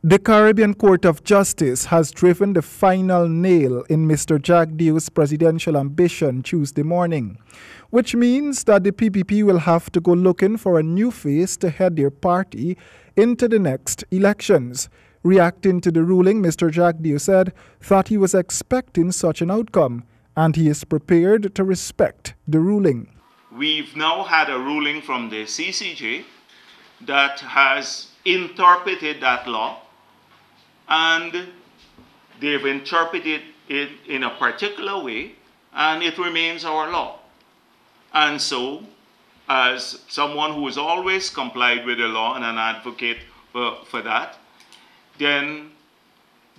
The Caribbean Court of Justice has driven the final nail in Mr. Jagdeo's presidential ambition Tuesday morning, which means that the PPP will have to go looking for a new face to head their party into the next elections. Reacting to the ruling, Mr. Jagdeo said that he was expecting such an outcome and he is prepared to respect the ruling. We've now had a ruling from the CCJ that has interpreted that law, and they've interpreted it in a particular way, and it remains our law. And so, as someone who has always complied with the law and an advocate for that, then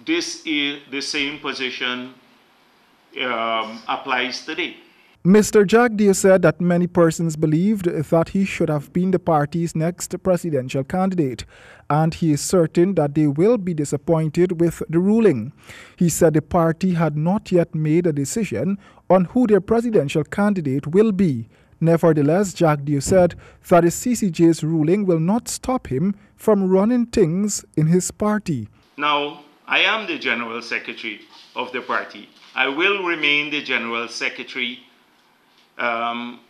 this is the same position applies today. Mr. Jagdeo said that many persons believed that he should have been the party's next presidential candidate, and he is certain that they will be disappointed with the ruling. He said the party had not yet made a decision on who their presidential candidate will be. Nevertheless, Jagdeo said that the CCJ's ruling will not stop him from running things in his party. Now, I am the General Secretary of the party. I will remain the General Secretary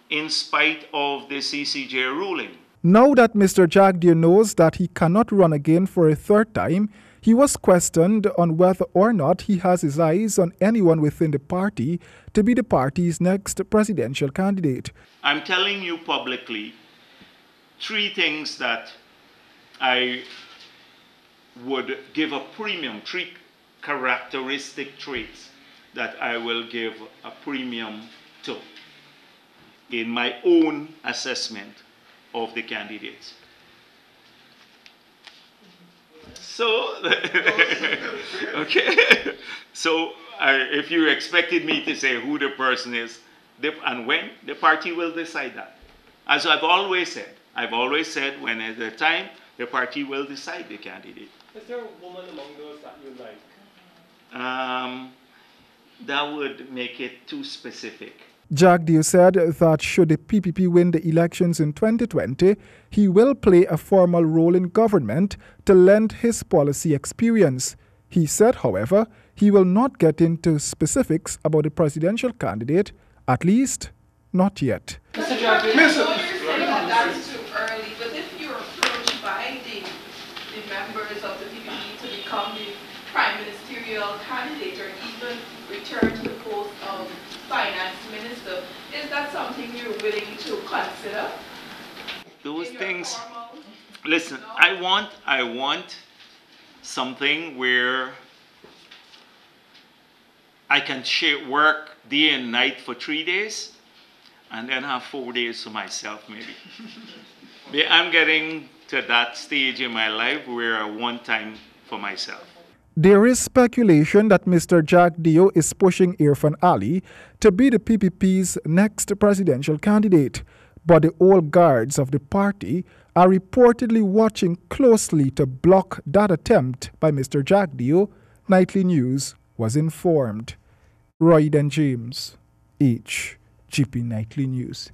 in spite of the CCJ ruling. Now that Mr. Jagdeo knows that he cannot run again for a third time, he was questioned on whether or not he has his eyes on anyone within the party to be the party's next presidential candidate. I'm telling you publicly three things that I would give a premium, three characteristic traits that I will give a premium to in my own assessment of the candidates. So, okay. So, if you expected me to say who the person is and when, the party will decide that. As I've always said, when at the time, the party will decide the candidate. Is there a woman among those that you like? That would make it too specific. Jagdeo said that should the PPP win the elections in 2020, he will play a formal role in government to lend his policy experience. He said, however, he will not get into specifics about the presidential candidate, at least not yet. Mr. Jagdeo, that's too early, but if you're approached by the members of the PPP to become the prime ministerial candidate or even return to the post of finance minister, is that something you're willing to consider? Those things, listen, no? I want something where I can work day and night for 3 days and then have 4 days to myself maybe. I'm getting to that stage in my life where I want time for myself. There is speculation that Mr. Jagdeo is pushing Irfan Ali to be the PPP's next presidential candidate, but the old guards of the party are reportedly watching closely to block that attempt by Mr. Jagdeo, Nightly News was informed. Royden James, HGP Nightly News.